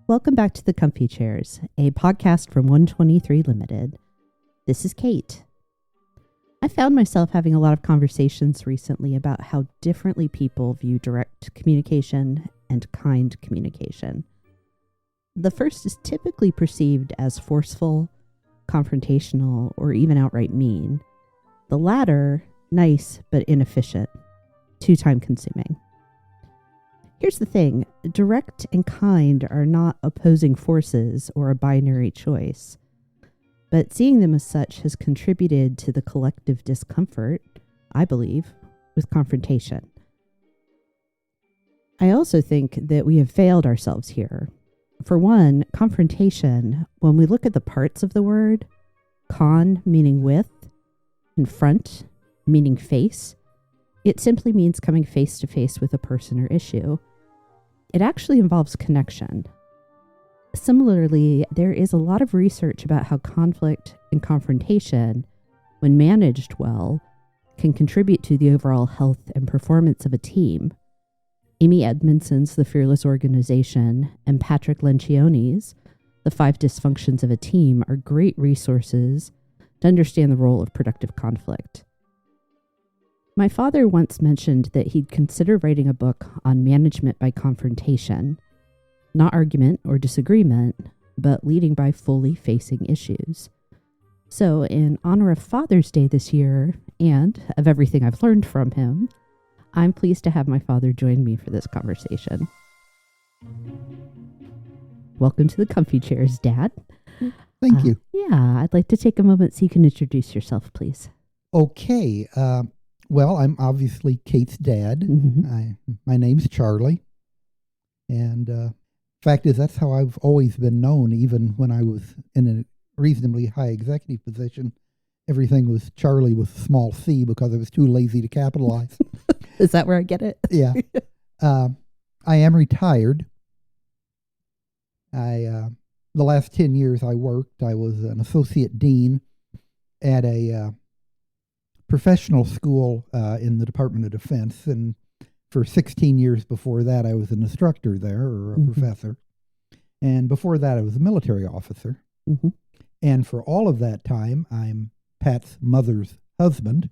Welcome back to the Comfy Chairs, a podcast from 123 Limited. This is Kate. I found myself having a lot of conversations recently about how differently people view direct communication and kind communication. The first is typically perceived as forceful, confrontational, or even outright mean. The latter, nice but inefficient, too time-consuming. Here's the thing, direct and kind are not opposing forces or a binary choice, but seeing them as such has contributed to the collective discomfort, I believe, with confrontation. I also think that we have failed ourselves here. For one, confrontation, when we look at the parts of the word, con meaning with, and front meaning face, it simply means coming face to face with a person or issue. It actually involves connection. Similarly, there is a lot of research about how conflict and confrontation, when managed well, can contribute to the overall health and performance of a team. Amy Edmondson's The Fearless Organization and Patrick Lencioni's The 5 Dysfunctions of a Team are great resources to understand the role of productive conflict. My father once mentioned that he'd consider writing a book on management by confrontation, not argument or disagreement, but leading by fully facing issues. So, in honor of Father's Day this year, and of everything I've learned from him, I'm pleased to have my father join me for this conversation. Welcome to the Comfy Chairs, Dad. Thank you. Yeah, I'd like to take a moment so you can introduce yourself, please. Okay. Well, I'm obviously Kate's dad. Mm-hmm. My name's Charlie. And fact is, that's how I've always been known, even when I was in a reasonably high executive position. Everything was Charlie with a small c because I was too lazy to capitalize. Is that where I get it? Yeah. I am retired. The last 10 years I worked, I was an associate dean at a professional school in the Department of Defense, and for 16 years before that I was an instructor there, or a professor, and before that I was a military officer. And for all of that time I'm Pat's mother's husband.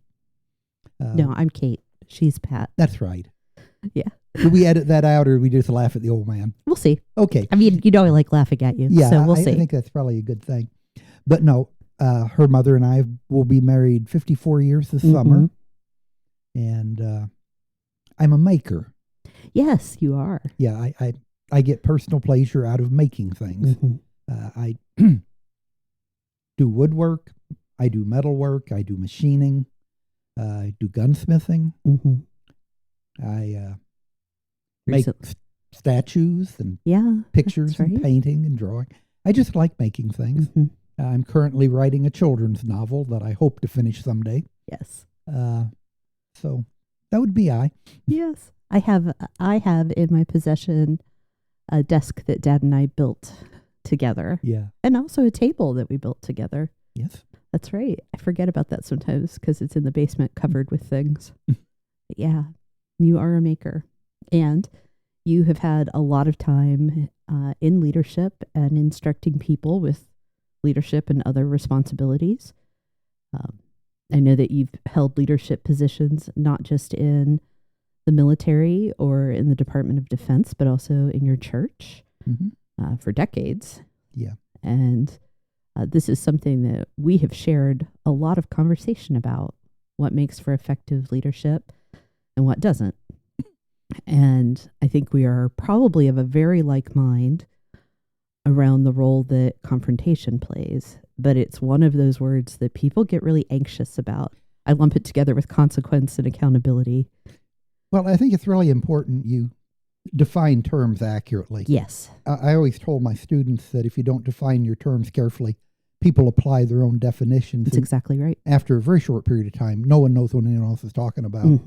No, I'm Kate. She's Pat. That's right. Yeah. Do we edit that out, or do we just laugh at the old man? We'll see. Okay. I mean, you know I like laughing at you, Yeah, so we'll see. I think that's probably a good thing. But no, her mother and I will be married 54 years this summer. And I'm a maker. Yes, you are. Yeah, I get personal pleasure out of making things. I do woodwork, I do metalwork, I do machining, I do gunsmithing. I make statues and pictures and painting and drawing. I just like making things. I'm currently writing a children's novel that I hope to finish someday. Yes. So that would be I. Yes. I have in my possession a desk that Dad and I built together. Yeah. And also a table that we built together. Yes. That's right. I forget about that sometimes because it's in the basement covered with things. But yeah, you are a maker. And you have had a lot of time in leadership and instructing people with leadership and other responsibilities. I know that you've held leadership positions not just in the military or in the Department of Defense, but also in your church for decades. Yeah. And this is something that we have shared a lot of conversation about, what makes for effective leadership and what doesn't. And I think we are probably of a very like mind around the role that confrontation plays, but it's one of those words that people get really anxious about. I lump it together with consequence and accountability. Well, I think it's really important you define terms accurately. Yes. I always told my students that if you don't define your terms carefully, people apply their own definitions. That's exactly right. After a very short period of time, no one knows what anyone else is talking about.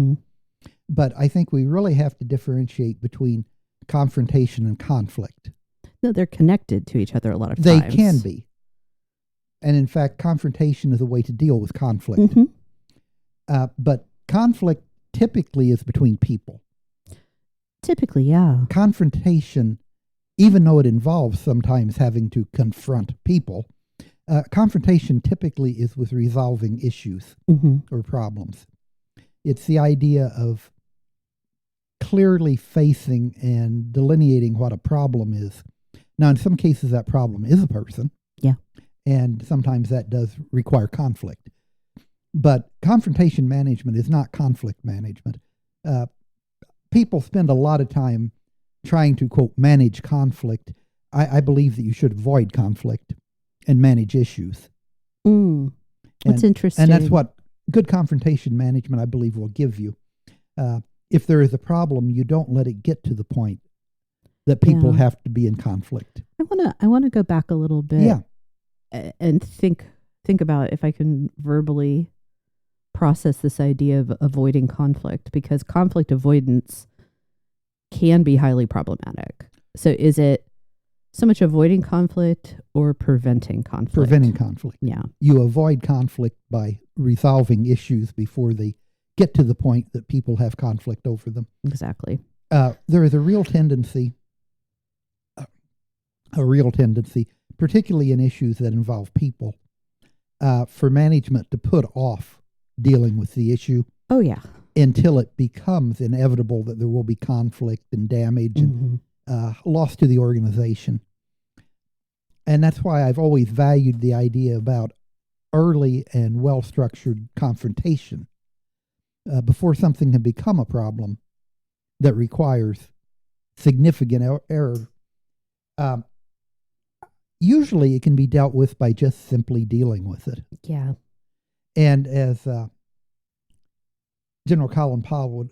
But I think we really have to differentiate between confrontation and conflict. No, they're connected to each other a lot of They times. can be. And in fact, confrontation is a way to deal with conflict. But conflict typically is between people. Typically, yeah. Confrontation even though it involves sometimes having to confront people, confrontation typically is with resolving issues or problems. It's the idea of clearly facing and delineating what a problem is. Now, in some cases, that problem is a person. Yeah. And sometimes that does require conflict. But confrontation management is not conflict management. People spend a lot of time trying to, quote, manage conflict. I believe that you should avoid conflict and manage issues. That's interesting. And that's what good confrontation management, I believe, will give you. If there is a problem, you don't let it get to the point that people have to be in conflict. I want to go back a little bit and think about if I can verbally process this idea of avoiding conflict, because conflict avoidance can be highly problematic. So is it so much avoiding conflict or preventing conflict? Preventing conflict. Yeah. You avoid conflict by resolving issues before they get to the point that people have conflict over them. Exactly. There is a real tendency, particularly in issues that involve people, for management to put off dealing with the issue. Oh, yeah. Until it becomes inevitable that there will be conflict and damage and loss to the organization. And that's why I've always valued the idea about early and well-structured confrontation before something can become a problem that requires significant error. Usually it can be dealt with by just simply dealing with it. Yeah. And as General Colin Powell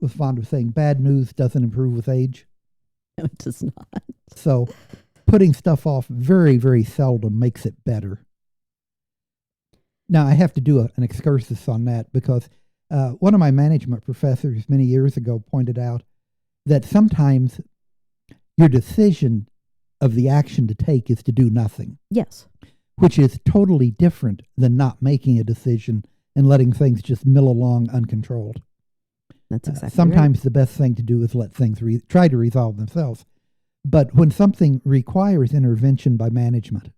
was fond of saying, bad news doesn't improve with age. No, it does not. So putting stuff off very, very seldom makes it better. Now, I have to do an excursus on that because one of my management professors many years ago pointed out that sometimes your decision of the action to take is to do nothing. Yes. Which is totally different than not making a decision and letting things just mill along uncontrolled. That's exactly sometimes right. The best thing to do is let things try to resolve themselves. But when something requires intervention by management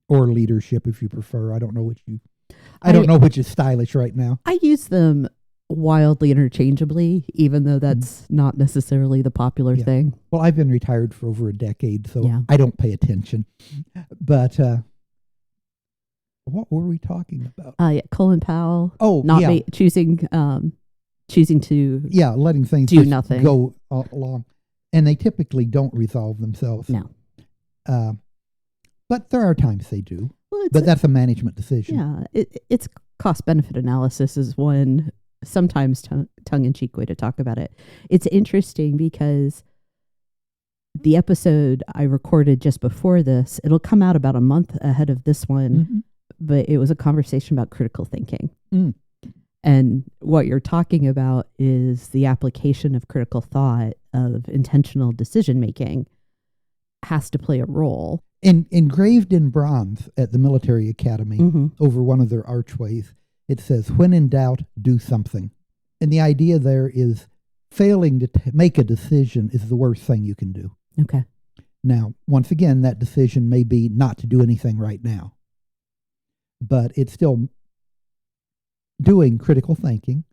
or leadership, if you prefer, I don't know which is stylish right now. I use them wildly interchangeably, even though that's not necessarily the popular thing. Well, I've been retired for over a decade, so I don't pay attention. But what were we talking about? Colin Powell. Oh, choosing to letting things do nothing, go along, and they typically don't resolve themselves. No, but there are times they do. Well, but that's a management decision. Yeah, it's cost benefit analysis is one sometimes tongue in cheek way to talk about it. It's interesting because the episode I recorded just before this, it'll come out about a month ahead of this one, but it was a conversation about critical thinking. And what you're talking about is the application of critical thought, of intentional decision making, has to play a role. Engraved in bronze at the military academy over one of their archways, it says, "When in doubt, do something." And the idea there is failing to make a decision is the worst thing you can do. Okay. Now, once again, that decision may be not to do anything right now, but it's still doing critical thinking,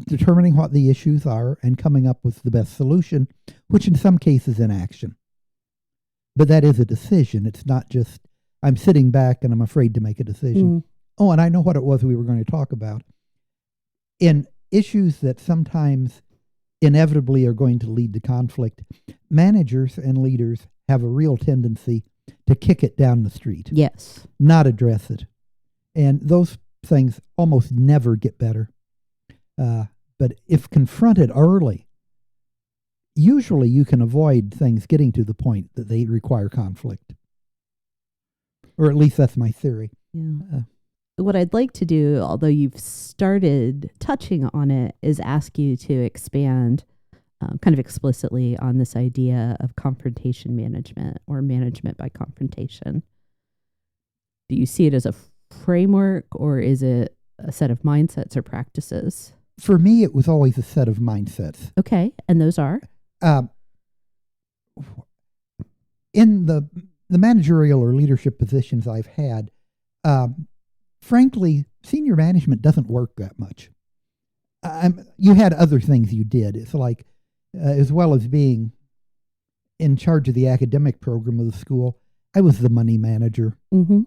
determining what the issues are, and coming up with the best solution, which in some cases is action. But that is a decision. It's not just, I'm sitting back and I'm afraid to make a decision. Oh, and I know what it was we were going to talk about. In issues that sometimes inevitably are going to lead to conflict, managers and leaders have a real tendency to kick it down the street. Yes. Not address it. And those things almost never get better. But if confronted early, usually you can avoid things getting to the point that they require conflict. Or at least that's my theory. Yeah. What I'd like to do, although you've started touching on it, is ask you to expand kind of explicitly on this idea of confrontation management or management by confrontation. Do you see it as a framework, or is it a set of mindsets or practices? For me, it was always a set of mindsets. Okay. And those are? in the managerial or leadership positions I've had, frankly, senior management doesn't work that much. You had other things you did. It's like, as well as being in charge of the academic program of the school, I was the money manager. Mm-hmm.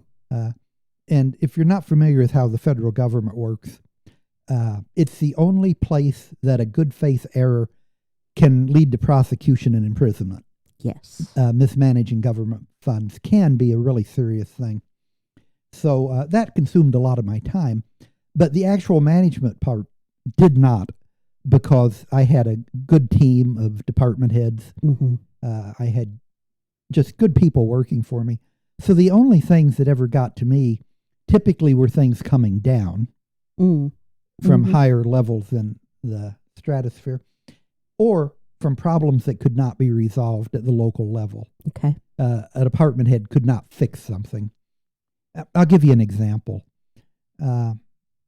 And if you're not familiar with how the federal government works, it's the only place that a good faith error can lead to prosecution and imprisonment. Yes. Mismanaging government funds can be a really serious thing. So that consumed a lot of my time. But the actual management part did not, because I had a good team of department heads. Mm-hmm. I had just good people working for me. So the only things that ever got to me typically were things coming down from higher levels than the stratosphere, or from problems that could not be resolved at the local level. Okay. A department head could not fix something. I'll give you an example. A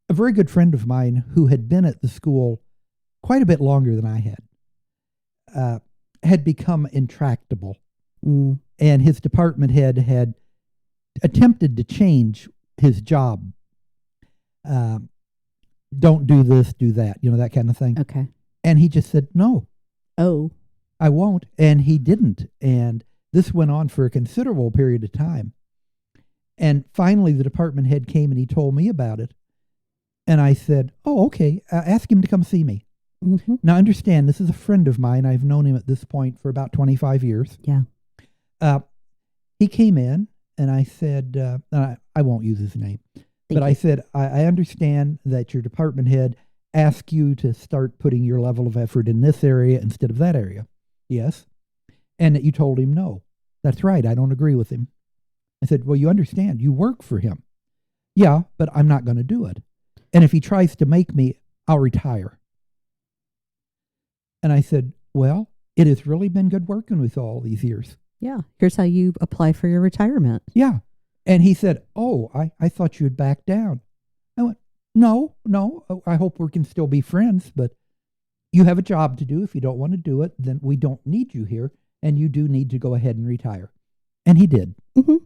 very good friend of mine who had been at the school quite a bit longer than I had become intractable. And his department head had attempted to change his job. Don't do this, do that, that kind of thing. Okay. And he just said, no. Oh. I won't. And he didn't. And this went on for a considerable period of time. And finally, the department head came and he told me about it. And I said, oh, okay, ask him to come see me. Mm-hmm. Now, understand, this is a friend of mine. I've known him at this point for about 25 years. Yeah. He came in and I said, I won't use his name, but I said, I understand that your department head asked you to start putting your level of effort in this area instead of that area. Yes. And that you told him no. That's right. I don't agree with him. I said, well, you understand, you work for him. Yeah, but I'm not going to do it. And if he tries to make me, I'll retire. And I said, well, it has really been good working with you all these years. Yeah. Here's how you apply for your retirement. Yeah. And he said, oh, I thought you would back down. I went, no, I hope we can still be friends, but you have a job to do. If you don't want to do it, then we don't need you here. And you do need to go ahead and retire. And he did. Mm-hmm.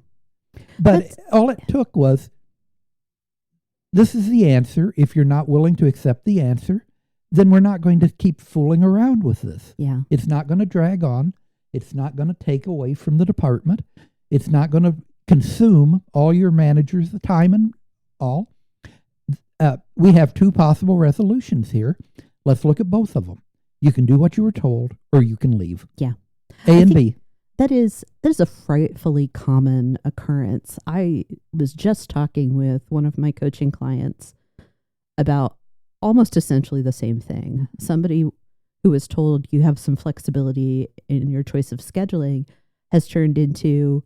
But all it took was, this is the answer. If you're not willing to accept the answer, then we're not going to keep fooling around with this. Yeah. It's not going to drag on. It's not going to take away from the department. It's not going to consume all your managers' time and all. We have two possible resolutions here. Let's look at both of them. You can do what you were told, or you can leave. Yeah. A and B. That is a frightfully common occurrence. I was just talking with one of my coaching clients about almost essentially the same thing. Somebody who was told you have some flexibility in your choice of scheduling has turned into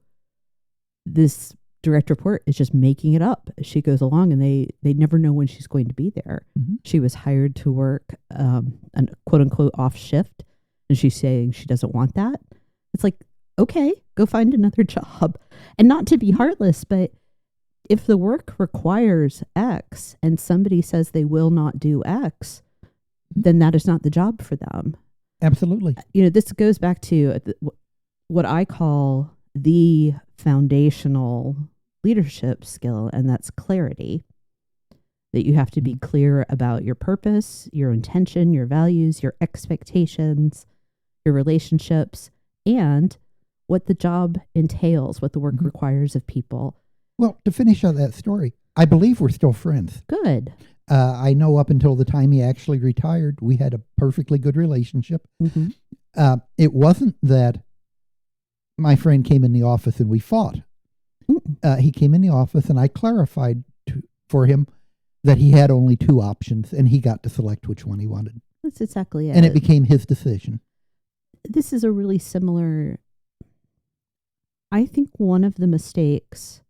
this direct report is just making it up as she goes along, and they never know when she's going to be there. Mm-hmm. She was hired to work an quote unquote off shift, and she's saying she doesn't want that. It's like, okay, go find another job. And not to be heartless, but if the work requires X and somebody says they will not do X, then that is not the job for them. Absolutely. This goes back to what I call the foundational leadership skill, and that's clarity. That you have to be clear about your purpose, your intention, your values, your expectations, your relationships, and what the job entails, what the work requires of people. Well, to finish on that story, I believe we're still friends. Good. I know up until the time he actually retired, we had a perfectly good relationship. Mm-hmm. It wasn't that my friend came in the office and we fought. He came in the office and I clarified for him that he had only two options and he got to select which one he wanted. That's exactly it. And it became his decision. This is a really similar... I think one of the mistakes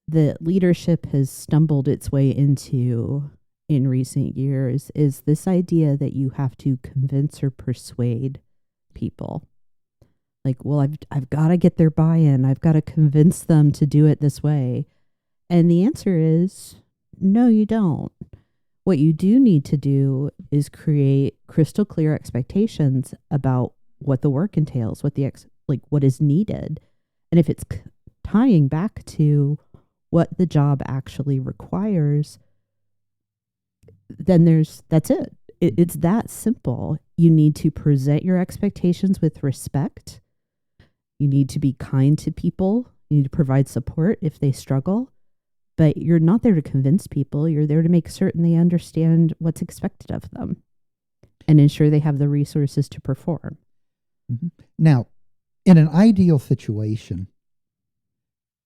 that leadership has stumbled its way into in recent years is this idea that you have to convince or persuade people. Like, well, I've got to get their buy-in. I've got to convince them to do it this way. And the answer is, no, you don't. What you do need to do is create crystal clear expectations about what the work entails, what the like what is needed. And if it's tying back to what the job actually requires, then that's it. It's that simple. You need to present your expectations with respect. You need to be kind to people. You need to provide support if they struggle. But you're not there to convince people. You're there to make certain they understand what's expected of them and ensure they have the resources to perform. Mm-hmm. Now, in an ideal situation,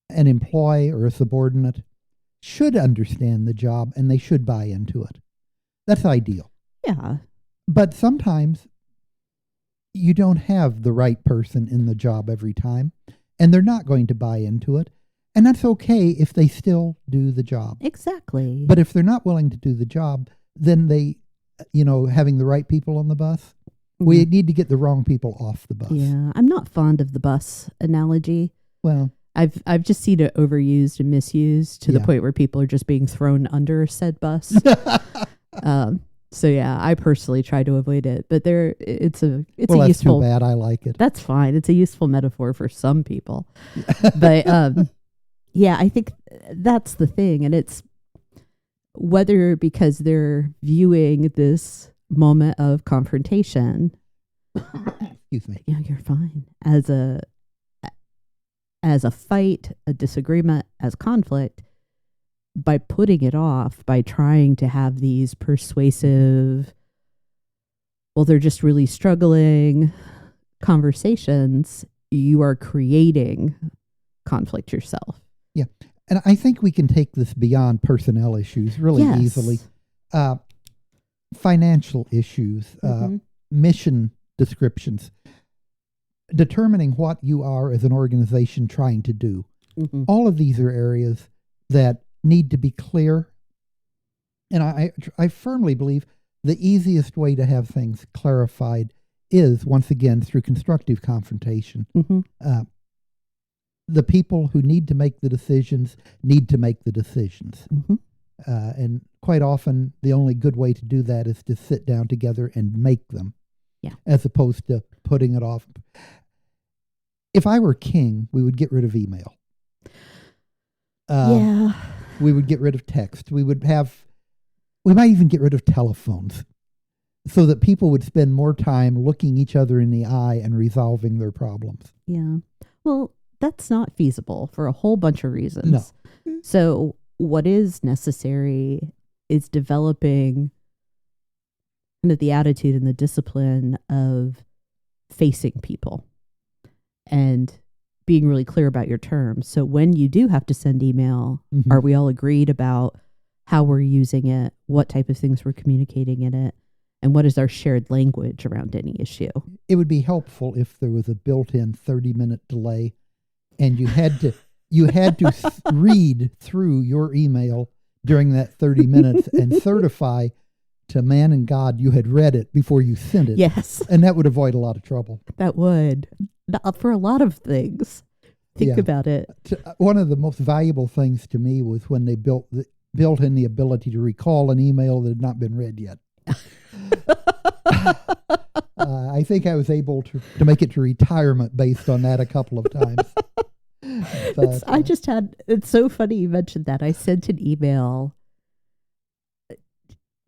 an employee or a subordinate should understand the job and they should buy into it. That's ideal. Yeah. But sometimes you don't have the right person in the job every time, and they're not going to buy into it. And that's okay if they still do the job. Exactly. But if they're not willing to do the job, then they, having the right people on the bus, we need to get the wrong people off the bus. Yeah. I'm not fond of the bus analogy. Well, I've just seen it overused and misused to the point where people are just being thrown under said bus. So yeah, I personally try to avoid it, but it's a that's useful. Too bad. I like it. That's fine. It's a useful metaphor for some people, but yeah, I think that's the thing, and it's whether because they're viewing this moment of confrontation. Excuse me. Yeah, you're fine. As a fight, a disagreement, as conflict. By putting it off, by trying to have these persuasive, well, they're just really struggling conversations, you are creating conflict yourself. Yeah. And I think we can take this beyond personnel issues really easily. Financial issues, mission descriptions, determining what you are as an organization trying to do. Mm-hmm. All of these are areas that need to be clear. And I firmly believe the easiest way to have things clarified is, once again, through constructive confrontation. Mm-hmm. The people who need to make the decisions need to make the decisions. Mm-hmm. And quite often, the only good way to do that is to sit down together and make them, as opposed to putting it off. If I were king, we would get rid of email. We would get rid of text. We might even get rid of telephones so that people would spend more time looking each other in the eye and resolving their problems. Yeah. Well, that's not feasible for a whole bunch of reasons. No. So what is necessary is developing kind of the attitude and the discipline of facing people and being really clear about your terms. So when you do have to send email, are we all agreed about how we're using it, what type of things we're communicating in it, and what is our shared language around any issue? It would be helpful if there was a built-in 30-minute delay and you had to read through your email during that 30 minutes and certify to man and God you had read it before you sent it. Yes. And that would avoid a lot of trouble. That would. For a lot of things. Think about it. One of the most valuable things to me was when they built in the ability to recall an email that had not been read yet. I think I was able to make it to retirement based on that a couple of times. But, it's so funny you mentioned that. I sent an email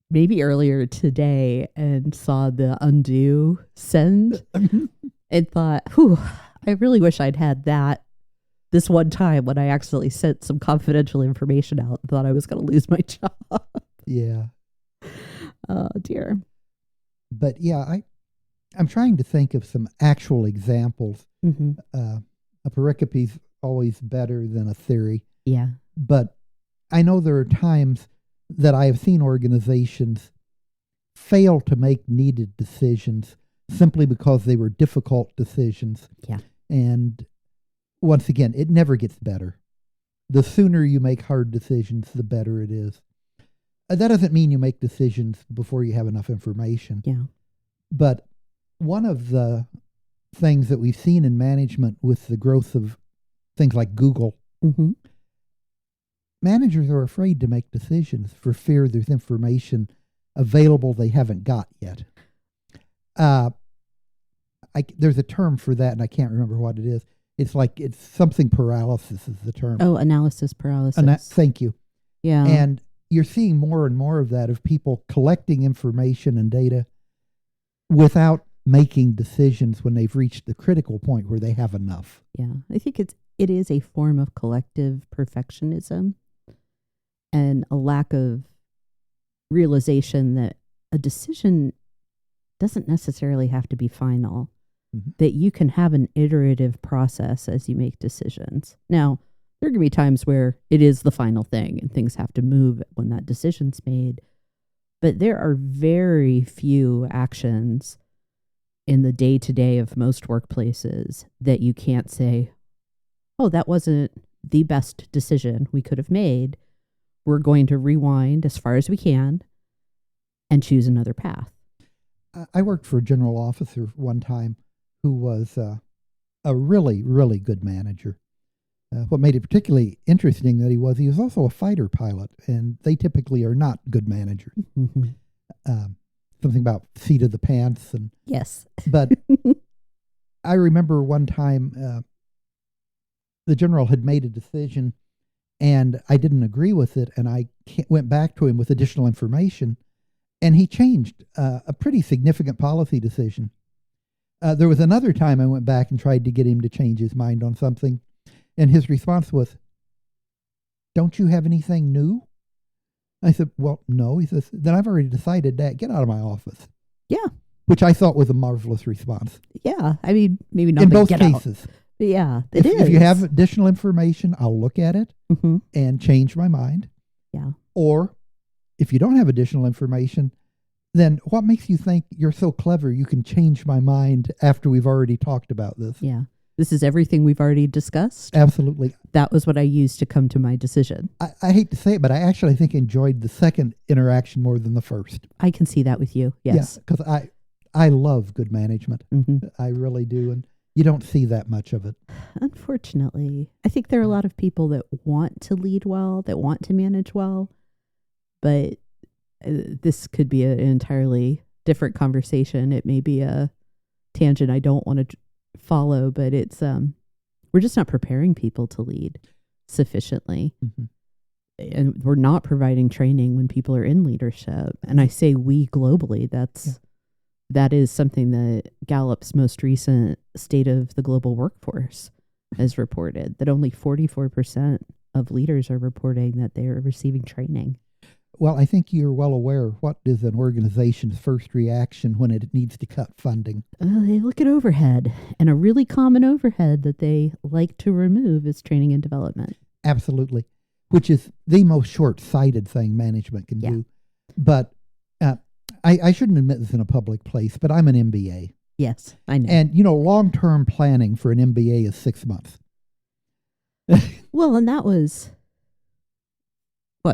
maybe earlier today and saw the undo send and thought, I really wish I'd had that this one time when I accidentally sent some confidential information out and thought I was going to lose my job. Yeah. Oh, dear. But I'm trying to think of some actual examples. Mm-hmm. A pericope's always better than a theory. Yeah. But I know there are times that I have seen organizations fail to make needed decisions simply because they were difficult decisions. Yeah. And once again, it never gets better. The sooner you make hard decisions, the better it is. That doesn't mean you make decisions before you have enough information. Yeah. But one of the things that we've seen in management with the growth of things like Google, managers are afraid to make decisions for fear there's information available they haven't got yet. I there's a term for that, and I can't remember what it is. It's something paralysis is the term. Oh, analysis paralysis. Thank you. Yeah. And you're seeing more and more of that, of people collecting information and data without making decisions when they've reached the critical point where they have enough. Yeah. I think it is a form of collective perfectionism and a lack of realization that a decision doesn't necessarily have to be final, that you can have an iterative process as you make decisions. Now, there are going to be times where it is the final thing and things have to move when that decision's made. But there are very few actions in the day-to-day of most workplaces that you can't say, oh, that wasn't the best decision we could have made. We're going to rewind as far as we can and choose another path. I worked for a general officer one time who was a really, really good manager. What made it particularly interesting that he was also a fighter pilot, and they typically are not good managers. Something about seat of the pants. Yes. But I remember one time the general had made a decision, and I didn't agree with it, and I went back to him with additional information, and he changed a pretty significant policy decision. There was another time I went back and tried to get him to change his mind on something, and his response was, "Don't you have anything new?" I said, "Well, no." He says, "Then I've already decided that. Get out of my office." Yeah. Which I thought was a marvelous response. Yeah. I mean, maybe not in both get cases. Out. But yeah, it is. If you have additional information, I'll look at it and change my mind. Yeah. Or if you don't have additional information, then what makes you think you're so clever you can change my mind after we've already talked about this? Yeah. This is everything we've already discussed. Absolutely. That was what I used to come to my decision. I hate to say it, but I actually think enjoyed the second interaction more than the first. I can see that with you. Yes. Yeah, because I love good management. I really do. And you don't see that much of it. Unfortunately. I think there are a lot of people that want to lead well, that want to manage well, but this could be an entirely different conversation. It may be a tangent I don't want to follow, but it's we're just not preparing people to lead sufficiently. And we're not providing training when people are in leadership. And I say we globally, that is something that Gallup's most recent State of the Global Workforce has reported, that only 44% of leaders are reporting that they are receiving training. Well, I think you're well aware. What is an organization's first reaction when it needs to cut funding? They look at overhead, and a really common overhead that they like to remove is training and development. Absolutely, which is the most short-sighted thing management can do. But I shouldn't admit this in a public place, but I'm an MBA. Yes, I know. And, long-term planning for an MBA is 6 months. Well, and that was...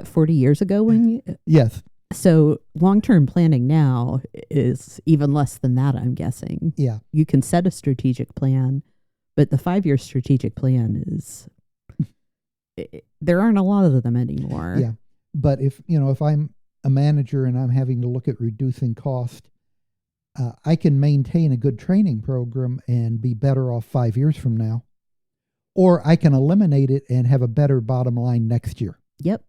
40 years ago when you... Yes. So long-term planning now is even less than that, I'm guessing. Yeah. You can set a strategic plan, but the 5-year strategic plan is... there aren't a lot of them anymore. Yeah. But if I'm a manager and I'm having to look at reducing cost, I can maintain a good training program and be better off 5 years from now. Or I can eliminate it and have a better bottom line next year. Yep.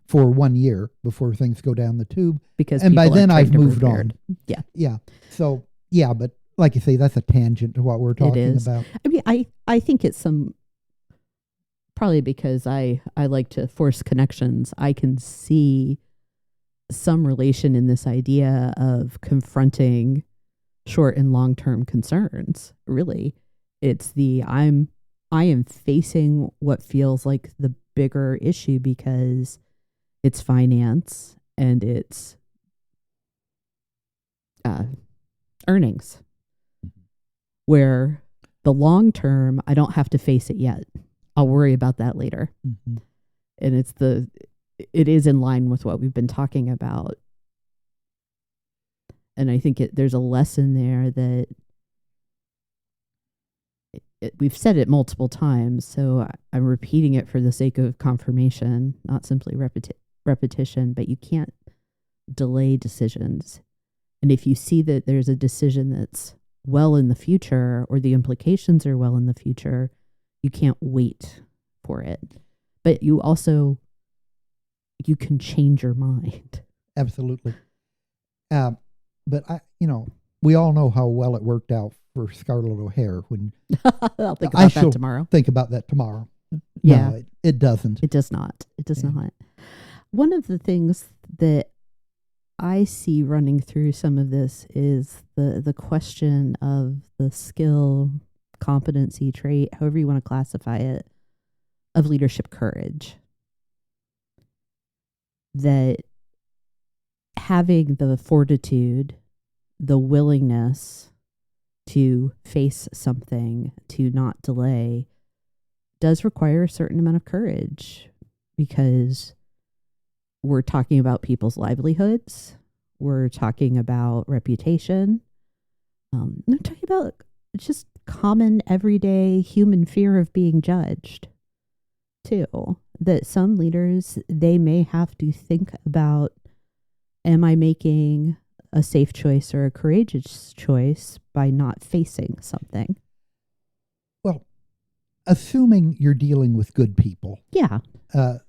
For 1 year before things go down the tube. Because by then I've moved on. Yeah. Yeah. So, yeah, but like you say, that's a tangent to what we're talking about. I mean, I think it's probably because I like to force connections. I can see some relation in this idea of confronting short and long-term concerns. Really, it's I am facing what feels like the bigger issue because it's finance and it's earnings, where the long term, I don't have to face it yet. I'll worry about that later. And it is in line with what we've been talking about. And I think there's a lesson there that we've said it multiple times, so I'm repeating it for the sake of confirmation, not simply repetition, but you can't delay decisions. And if you see that there's a decision that's well in the future, or the implications are well in the future, you can't wait for it. But you can change your mind. Absolutely. But we all know how well it worked out for Scarlett O'Hare. When I'll think about that tomorrow. Think about that tomorrow. Yeah. No, it doesn't. It does not. It does not. One of the things that I see running through some of this is the question of the skill, competency, trait, however you want to classify it, of leadership courage. That having the fortitude, the willingness to face something, to not delay, does require a certain amount of courage, because we're talking about people's livelihoods. We're talking about reputation. We're talking about just common, everyday human fear of being judged, too. That some leaders, they may have to think about, am I making a safe choice or a courageous choice by not facing something? Well, assuming you're dealing with good people. Yeah.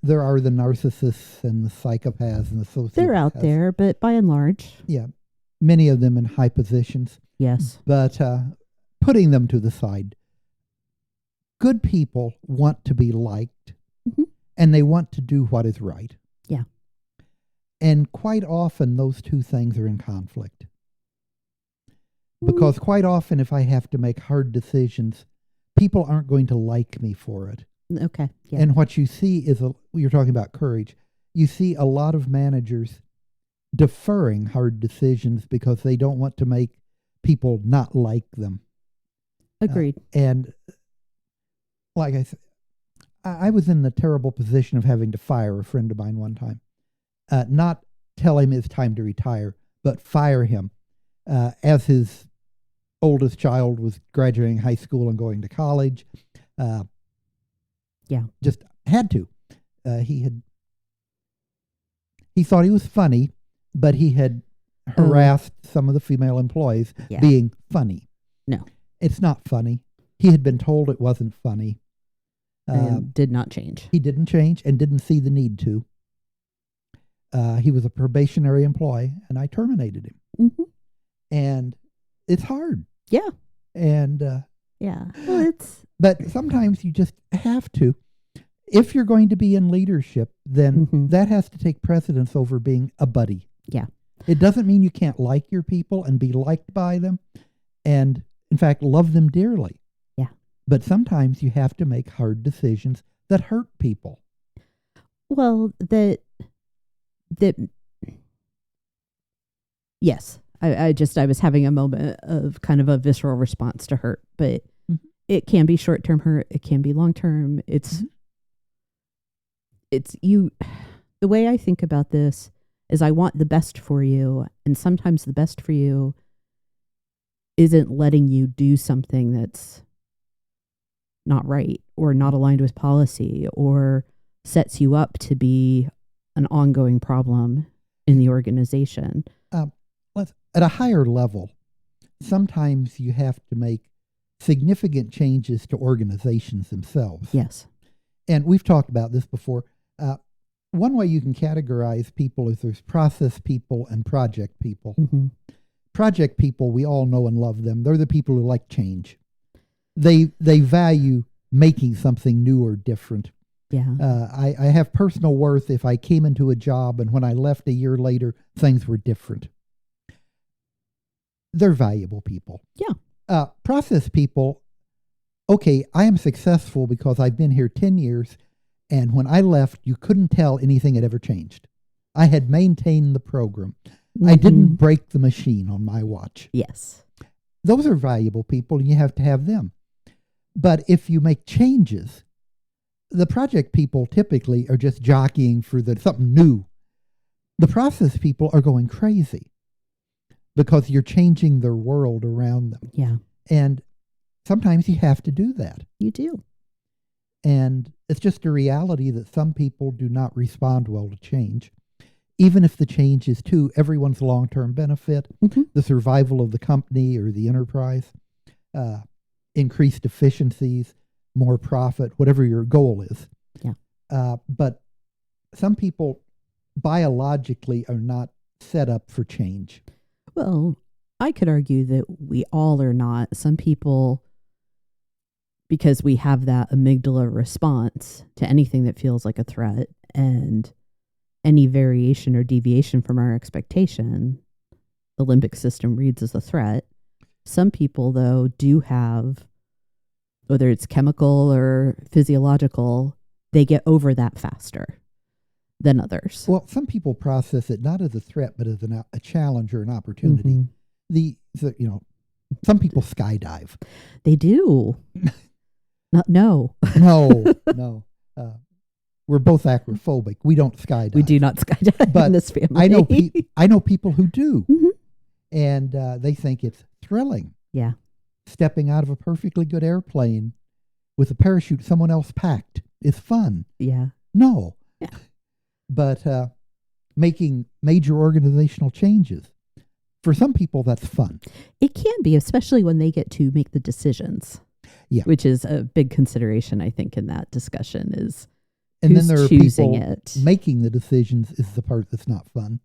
There are the narcissists and the psychopaths and the sociopaths. They're out there, but by and large. Yeah. Many of them in high positions. Yes. But putting them to the side, good people want to be liked, and they want to do what is right. Yeah. And quite often, those two things are in conflict. Because quite often, if I have to make hard decisions, people aren't going to like me for it. Okay. Yeah. And what you see is, you're talking about courage, you see a lot of managers deferring hard decisions because they don't want to make people not like them. Agreed. And like I said, I was in the terrible position of having to fire a friend of mine one time. Not tell him it's time to retire, but fire him as his oldest child was graduating high school and going to college. Just had to. He thought he was funny, but he had harassed some of the female employees being funny. No. It's not funny. He had been told it wasn't funny. And did not change. He didn't change and didn't see the need to. He was a probationary employee, and I terminated him. Mm-hmm. And it's hard. Yeah. And well, but sometimes you just have to. If you're going to be in leadership, then that has to take precedence over being a buddy. Yeah. It doesn't mean you can't like your people and be liked by them, and in fact love them dearly. Yeah. But sometimes you have to make hard decisions that hurt people. Well, yes. I was having a moment of kind of a visceral response to hurt, but it can be short-term hurt. It can be long-term. The way I think about this is I want the best for you. And sometimes the best for you isn't letting you do something that's not right or not aligned with policy or sets you up to be an ongoing problem in the organization. At a higher level, sometimes you have to make significant changes to organizations themselves. Yes. And we've talked about this before. One way you can categorize people is there's process people and project people. Mm-hmm. Project people, we all know and love them. They're the people who like change. They value making something new or different. Yeah. I have personal worth if I came into a job and when I left a year later, things were different. They're valuable people. Yeah. Process people, okay, I am successful because I've been here 10 years, and when I left, you couldn't tell anything had ever changed. I had maintained the program. I didn't break the machine on my watch. Yes. Those are valuable people, and you have to have them. But if you make changes, the project people typically are just jockeying for something new. The process people are going crazy because you're changing their world around them. Yeah. And sometimes you have to do that. You do. And it's just a reality that some people do not respond well to change. even if the change is to everyone's long-term benefit, the survival of the company or the enterprise, increased efficiencies, more profit, whatever your goal is. Yeah. But some people biologically are not set up for change. Well, I could argue that we all are not. Some people, because we have that amygdala response to anything that feels like a threat, and any variation or deviation from our expectation, the limbic system reads as a threat. Some people, though, do have, whether it's chemical or physiological, they get over that faster than others. Well, some people process it not as a threat, but as a challenge or an opportunity. Some people skydive. They do. No. No. We're both acrophobic. We don't skydive. We do not skydive but in this family. I know people who do, Mm-hmm. and they think it's thrilling. Yeah. Stepping out of a perfectly good airplane with a parachute someone else packed is fun. Yeah. No. Yeah. But making major organizational changes, for some people, that's fun. It can be, especially when they get to make the decisions. Yeah. Which is a big consideration, I think, in that discussion is and who's then there are choosing people it. making the decisions is the part that's not fun.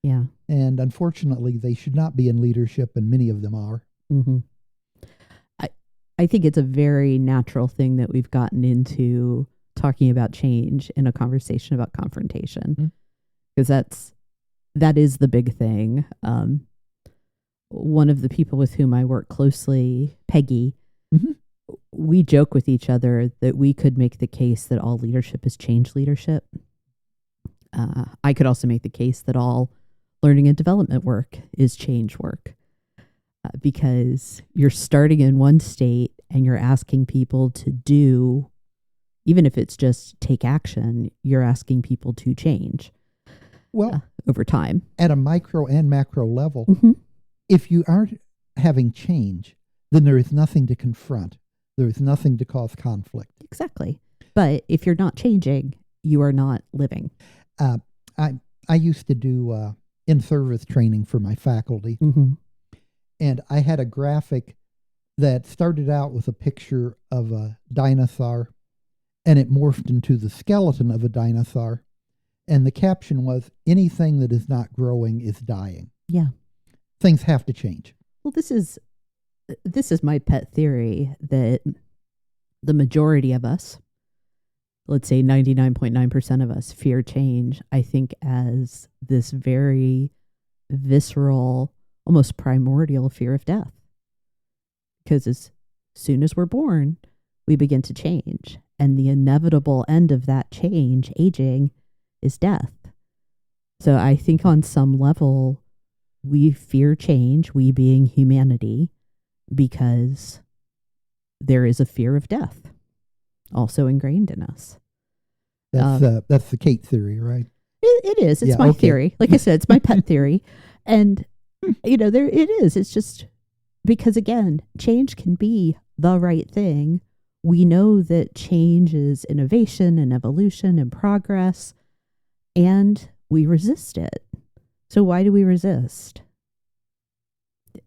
Yeah. And unfortunately, they should not be in leadership, and many of them are. Mm-hmm. I think it's a very natural thing that we've gotten into talking about change in a conversation about confrontation, because that is the big thing. One of the people with whom I work closely, Peggy, we joke with each other that we could make the case that all leadership is change leadership. I could also make the case that all learning and development work is change work. Because you're starting in one state and you're asking people to do, even if it's just take action, you're asking people to change. Well, over time. At a micro and macro level, if you aren't having change, then there is nothing to confront. There is nothing to cause conflict. Exactly. But if you're not changing, you are not living. I used to do in-service training for my faculty. And I had a graphic that started out with a picture of a dinosaur, and it morphed into the skeleton of a dinosaur. And the caption was, anything that is not growing is dying. Yeah. Things have to change. Well, this is my pet theory that the majority of us, let's say 99.9% of us, fear change, I think, as this very visceral, almost primordial fear of death. Because as soon as we're born, we begin to change. And the inevitable end of that change, aging, is death. So I think on some level, we fear change, we being humanity, because there is a fear of death also ingrained in us. That's the Kate theory, right? It is. It's my theory. Like I said, it's my pet theory. And, there it is. It's just because, again, change can be the right thing. We know that change is innovation and evolution and progress, and we resist it. So why do we resist?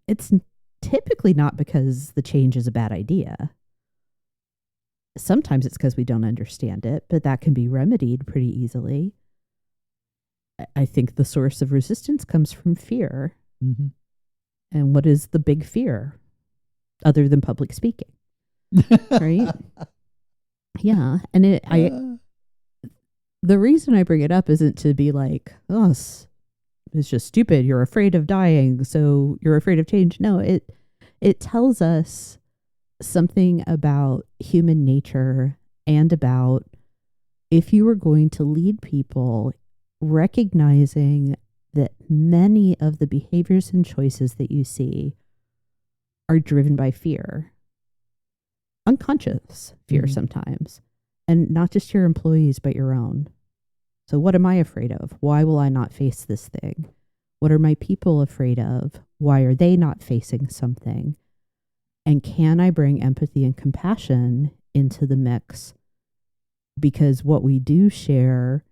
It's typically not because the change is a bad idea. Sometimes it's because we don't understand it, but that can be remedied pretty easily. I think the source of resistance comes from fear. And what is the big fear other than public speaking? Right? Yeah. And the reason I bring it up isn't to be like, oh, it's just stupid. You're afraid of dying, so you're afraid of change. No, it tells us something about human nature and about if you were going to lead people, recognizing that many of the behaviors and choices that you see are driven by fear, unconscious fear sometimes, and not just your employees, but your own. So what am I afraid of? Why will I not face this thing? What are my people afraid of? Why are they not facing something? And can I bring empathy and compassion into the mix? Because what we do share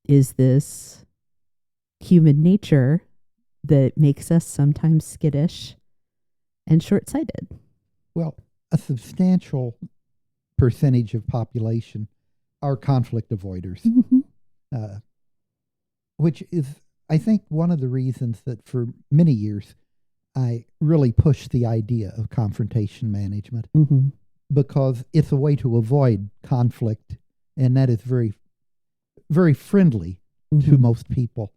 is this human nature that makes us sometimes skittish and short-sighted. Well, a substantial percentage of population are conflict avoiders, which is, I think, one of the reasons that for many years I really pushed the idea of confrontation management, because it's a way to avoid conflict, and that is very, very friendly to most people.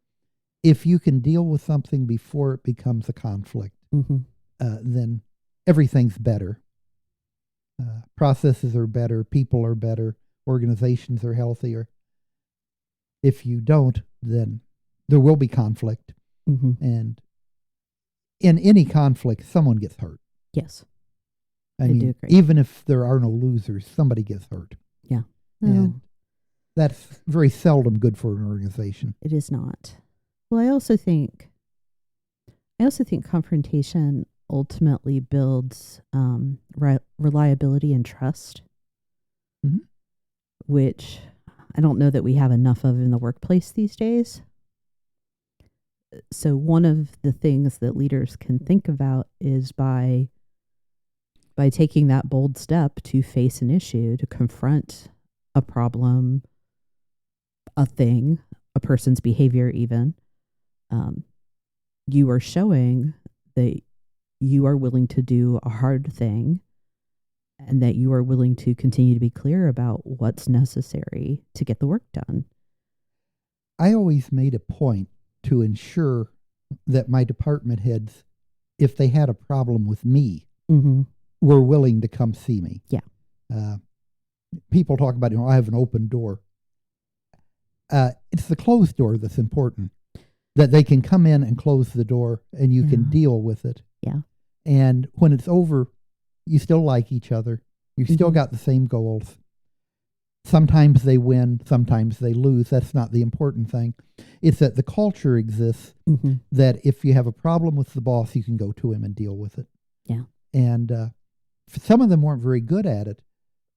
If you can deal with something before it becomes a conflict, then everything's better. Processes are better, people are better, organizations are healthier. If you don't, then there will be conflict. And in any conflict, someone gets hurt. Yes. I mean, even if there are no losers, somebody gets hurt. Yeah. And that's very seldom good for an organization. It is not. Well, I also think confrontation ultimately builds reliability and trust, which I don't know that we have enough of in the workplace these days. So one of the things that leaders can think about is by taking that bold step to face an issue, to confront a problem, a thing, a person's behavior even, you are showing that you are willing to do a hard thing and that you are willing to continue to be clear about what's necessary to get the work done. I always made a point to ensure that my department heads, if they had a problem with me, were willing to come see me. Yeah. People talk about, I have an open door. It's the closed door that's important, that they can come in and close the door and you can deal with it. Yeah. And when it's over, you still like each other. You've still got the same goals. Sometimes they win, sometimes they lose. That's not the important thing. It's that the culture exists, that if you have a problem with the boss, you can go to him and deal with it. Yeah. And some of them weren't very good at it.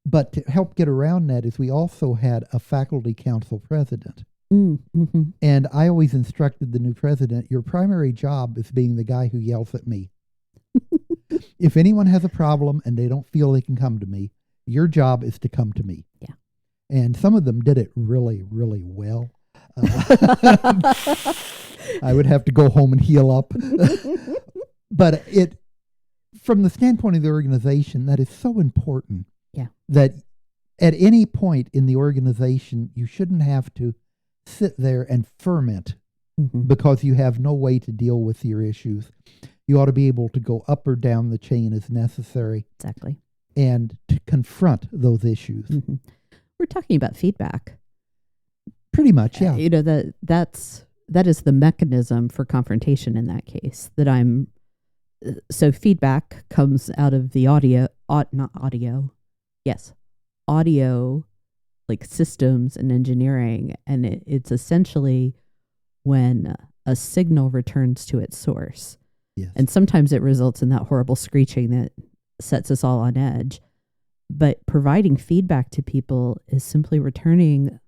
But to help get around that is we also had a faculty council president. And I always instructed the new president, your primary job is being the guy who yells at me. If anyone has a problem and they don't feel they can come to me, your job is to come to me. Yeah. And some of them did it really, really well. I would have to go home and heal up. But from the standpoint of the organization, that is so important. Yeah. That at any point in the organization, you shouldn't have to sit there and ferment because you have no way to deal with your issues. You ought to be able to go up or down the chain as necessary. Exactly. And to confront those issues. We're talking about feedback. Pretty much, yeah. That is the mechanism for confrontation in that case. So feedback comes out of the audio, like systems and engineering, and it's essentially when a signal returns to its source. Yes. And sometimes it results in that horrible screeching that sets us all on edge. But providing feedback to people is simply returning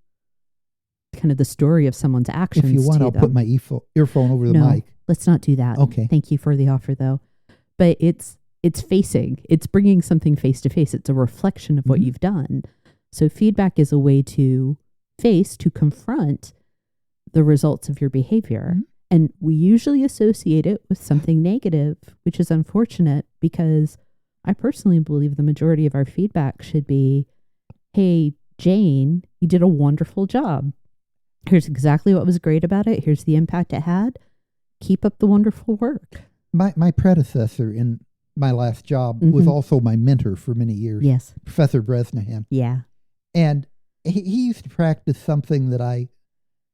kind of the story of someone's actions. If you want, I'll put my earphone over the mic. Let's not do that. Okay. Thank you for the offer, though. But it's bringing something face to face. It's a reflection of what you've done. So feedback is a way to confront the results of your behavior. And we usually associate it with something negative, which is unfortunate because I personally believe the majority of our feedback should be, hey, Jane, you did a wonderful job. Here's exactly what was great about it. Here's the impact it had. Keep up the wonderful work. My predecessor in my last job was also my mentor for many years. Yes. Professor Bresnahan. Yeah. And he used to practice something that I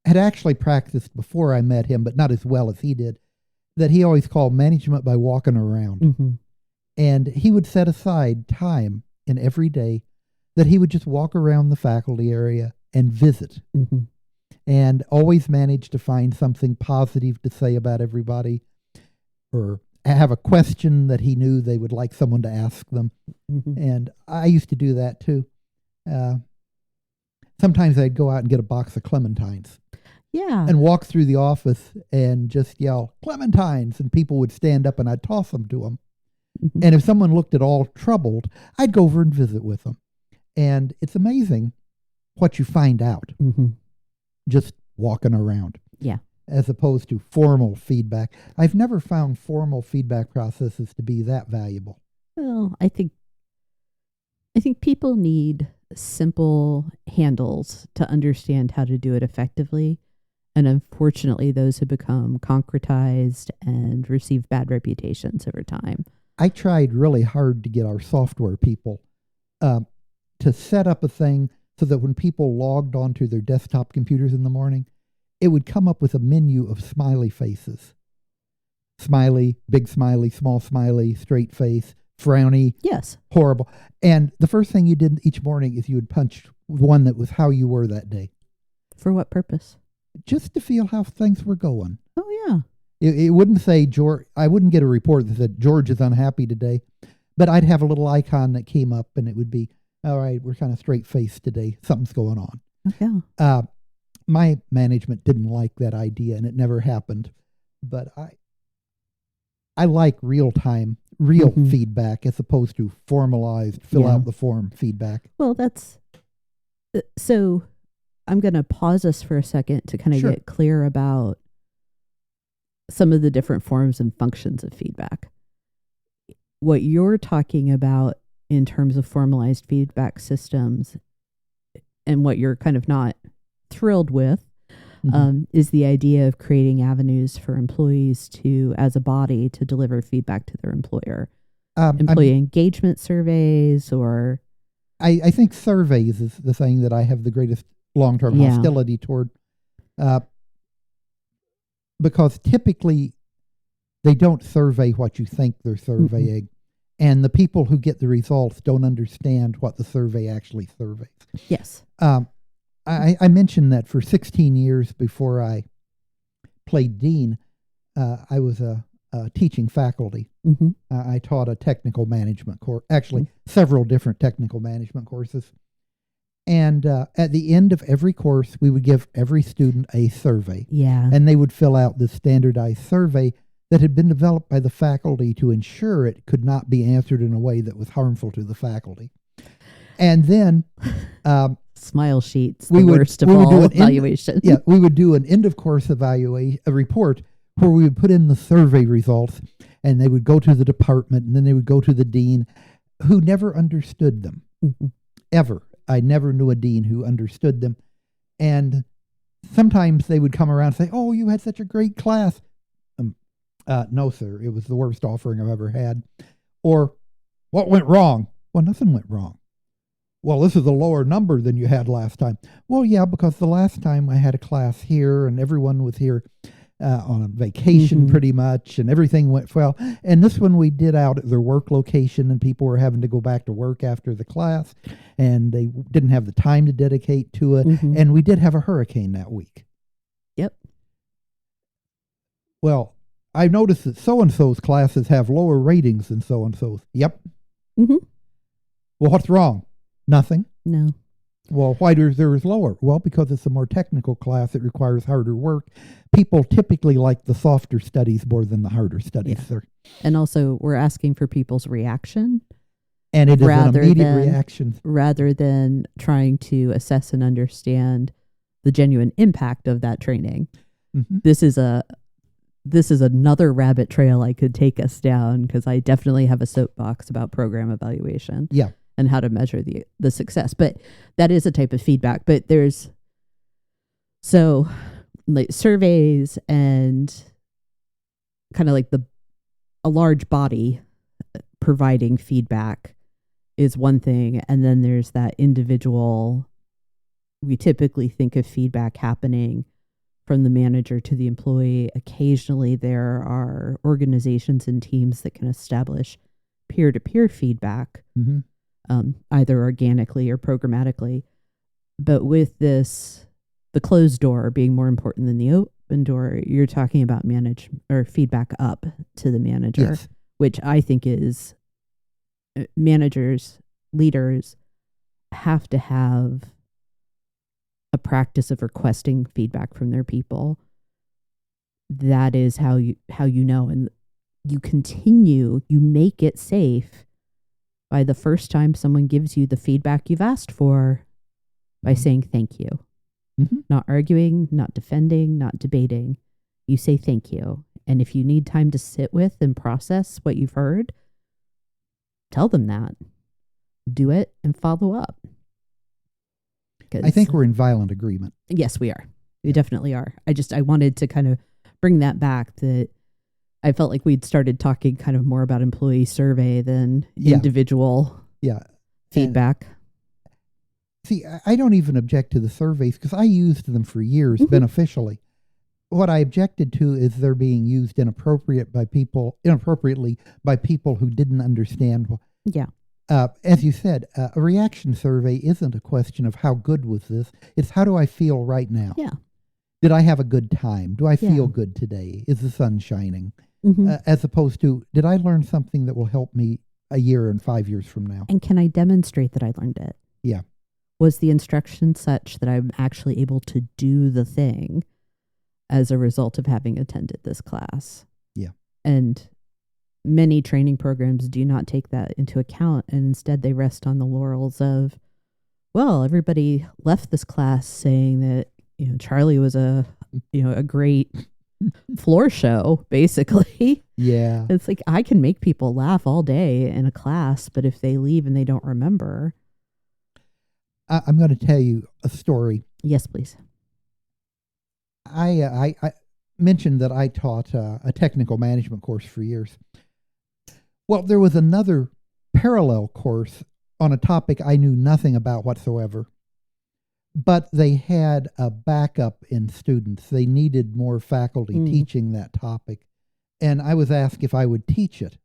had actually practiced before I met him, but not as well as he did, that he always called management by walking around. And he would set aside time in every day that he would just walk around the faculty area and visit. And always manage to find something positive to say about everybody, or have a question that he knew they would like someone to ask them. And I used to do that too. Sometimes I'd go out and get a box of clementines. Yeah. and walk through the office and just yell, "Clementines," and people would stand up and I'd toss them to them. Mhm. And if someone looked at all troubled, I'd go over and visit with them. And it's amazing what you find out Mhm. just walking around. Yeah. As opposed to formal feedback. I've never found formal feedback processes to be that valuable. Well, I think people need simple handles to understand how to do it effectively. And unfortunately, those have become concretized and receive bad reputations over time. I tried really hard to get our software people to set up a thing so that when people logged onto their desktop computers in the morning, it would come up with a menu of smiley faces. Smiley, big smiley, small smiley, straight face, frowny, Yes. horrible. And the first thing you did each morning is you would punch one that was how you were that day, For what purpose? just to feel how things were going. Oh, yeah. It wouldn't say George. I wouldn't get a report that said George is unhappy today, but I'd have a little icon that came up, and it would be, all right, we're kind of straight faced today. Something's going on. Oh, yeah. My management didn't like that idea, and it never happened. But I like real feedback as opposed to formalized, fill out the form feedback. Well, that's so. I'm going to pause us for a second to kind of Sure. get clear about some of the different forms and functions of feedback. What you're talking about in terms of formalized feedback systems and what you're kind of not thrilled with is the idea of creating avenues for employees to, as a body, to deliver feedback to their employer. Employee engagement surveys or... I think surveys is the thing that I have the greatest long-term hostility toward. Because typically they don't survey what you think they're surveying. And the people who get the results don't understand what the survey actually surveys. Yes. I mentioned that for 16 years before I played dean, I was a teaching faculty. I taught a technical management course, actually several different technical management courses. And at the end of every course, we would give every student a survey. Yeah. And they would fill out this standardized survey that had been developed by the faculty to ensure it could not be answered in a way that was harmful to the faculty. And then... smile sheets, the worst of all evaluation. We would do an end-of-course evaluation, a report, where we would put in the survey results, and they would go to the department, and then they would go to the dean, who never understood them, ever. I never knew a dean who understood them. And sometimes they would come around and say, "Oh, you had such a great class." No, sir, it was the worst offering I've ever had. Or, "What went wrong?" Well, nothing went wrong. "Well, this is a lower number than you had last time." Well, yeah, because the last time I had a class here and everyone was here on a vacation pretty much, and everything went well. And this one we did out at their work location, and people were having to go back to work after the class, and they didn't have the time to dedicate to it. And we did have a hurricane that week. Yep. Well, I noticed that so-and-so's classes have lower ratings than so-and-so's. Yep. Well, what's wrong? Nothing. No. Well, why is theirs lower? Well, because it's a more technical class. It requires harder work. People typically like the softer studies more than the harder studies. Yeah. And also, we're asking for people's reaction. And it is an immediate reaction. Rather than trying to assess and understand the genuine impact of that training. This is another rabbit trail I could take us down, because I definitely have a soapbox about program evaluation. Yeah. And how to measure the success. But that is a type of feedback. But there's like surveys and kind of like a large body providing feedback is one thing. And then there's that individual. We typically think of feedback happening from the manager to the employee. Occasionally there are organizations and teams that can establish peer-to-peer feedback. Either organically or programmatically. But with this, the closed door being more important than the open door, you're talking about feedback up to the manager, which I think is managers, leaders have to have a practice of requesting feedback from their people. That is how you know, and you make it safe by the first time someone gives you the feedback you've asked for by saying thank you. Mm-hmm. Not arguing, not defending, not debating. You say thank you. And if you need time to sit with and process what you've heard, tell them that. Do it and follow up. I think we're in violent agreement. Yes, we are. We definitely are. I wanted to kind of bring that back, that I felt like we'd started talking kind of more about employee survey than individual feedback. See, I don't even object to the surveys because I used them for years beneficially. What I objected to is they're being used inappropriately by people who didn't understand. Yeah. As you said, a reaction survey isn't a question of how good was this. It's how do I feel right now? Yeah. Did I have a good time? Do I feel good today? Is the sun shining? As opposed to, did I learn something that will help me a year and 5 years from now? And can I demonstrate that I learned it? Yeah. Was the instruction such that I'm actually able to do the thing as a result of having attended this class? Yeah. And many training programs do not take that into account, and instead they rest on the laurels of, well, everybody left this class saying that, Charlie was a great floor show, basically. Yeah. It's like, I can make people laugh all day in a class, but if they leave and they don't remember. I'm going to tell you a story. Yes, please. I mentioned that I taught a technical management course for years. Well, there was another parallel course on a topic I knew nothing about whatsoever, but they had a backup in students. They needed more faculty teaching that topic, and I was asked if I would teach it.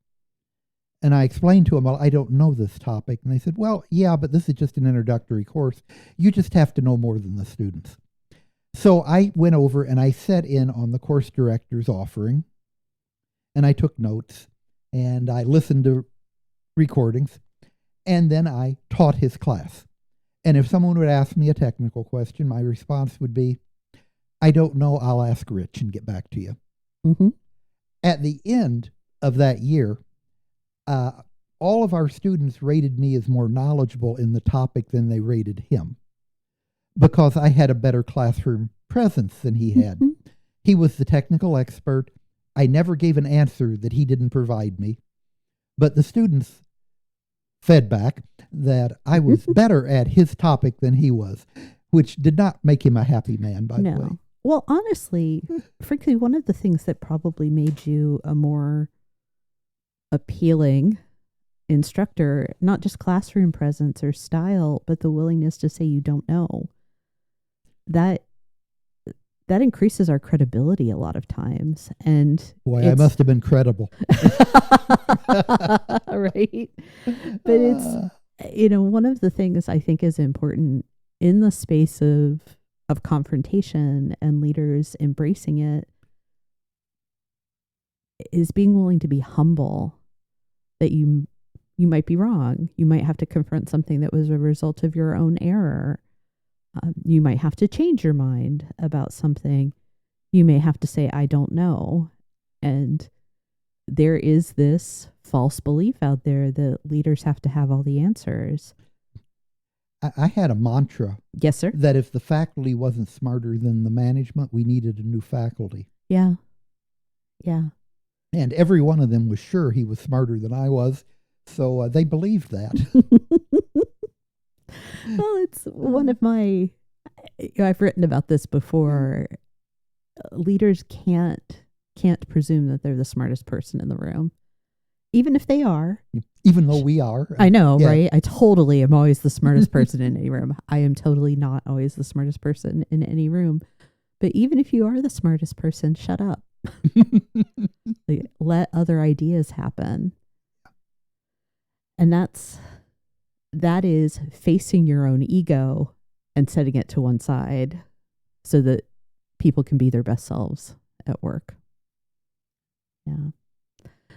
And I explained to them, well, I don't know this topic. And they said, well, yeah, but this is just an introductory course. You just have to know more than the students. So I went over and I sat in on the course director's offering, and I took notes, and I listened to recordings, and then I taught his class. And if someone would ask me a technical question, my response would be, I don't know, I'll ask Rich and get back to you. Mm-hmm. At the end of that year, all of our students rated me as more knowledgeable in the topic than they rated him, because I had a better classroom presence than he had. He was the technical expert. I never gave an answer that he didn't provide me, but the students fed back that I was better at his topic than he was, which did not make him a happy man, by the way. Well, honestly, frankly, one of the things that probably made you a more appealing instructor, not just classroom presence or style, but the willingness to say you don't know, that increases our credibility a lot of times. And boy, I must have been credible. Right. But it's, one of the things I think is important in the space of confrontation and leaders embracing it is being willing to be humble, that you might be wrong. You might have to confront something that was a result of your own error. You might have to change your mind about something. You may have to say, I don't know. And there is this false belief out there that leaders have to have all the answers. I had a mantra. Yes, sir. That if the faculty wasn't smarter than the management, we needed a new faculty. Yeah. Yeah. And every one of them was sure he was smarter than I was. So they believed that. Well, it's one of my, I've written about this before. Leaders can't presume that they're the smartest person in the room, even if they are. Even though we are. I know, right? I totally am always the smartest person in any room. I am totally not always the smartest person in any room. But even if you are the smartest person, shut up. Like, let other ideas happen. And that is facing your own ego and setting it to one side so that people can be their best selves at work. Yeah.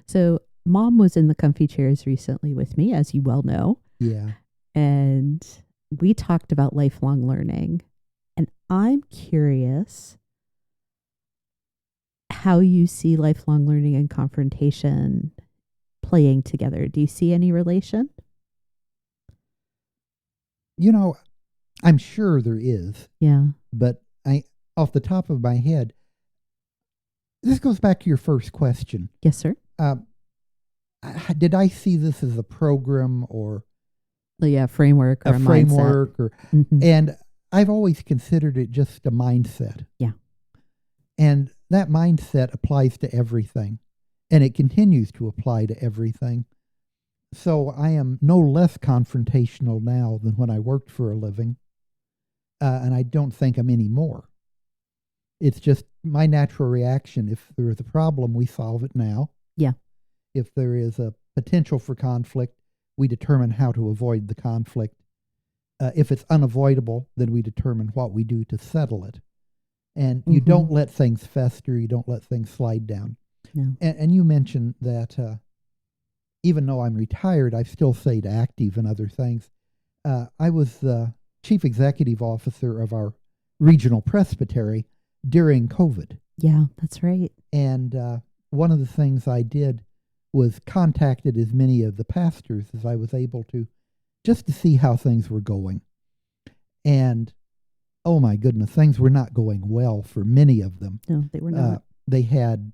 So Mom was in the comfy chairs recently with me, as you well know. Yeah. And we talked about lifelong learning. And I'm curious how you see lifelong learning and confrontation playing together. Do you see any relation? You know, I'm sure there is, Yeah. but off the top of my head, this goes back to your first question. Yes, sir. Did I see this as a program or Framework or a framework mindset. and I've always considered it just a mindset. Yeah. And that mindset applies to everything, and it continues to apply to everything. So I am no less confrontational now than when I worked for a living, and I don't think I'm any more. It's just my natural reaction. If there is a problem, we solve it now. Yeah. If there is a potential for conflict, we determine how to avoid the conflict. If it's unavoidable, then we determine what we do to settle it. And you don't let things fester. You don't let things slide down. No. And you mentioned that even though I'm retired, I still stayed active in other things. I was the chief executive officer of our regional presbytery during COVID. Yeah, that's right. And one of the things I did was contacted as many of the pastors as I was able to, just to see how things were going. And oh my goodness, things were not going well for many of them. No, they were not. They had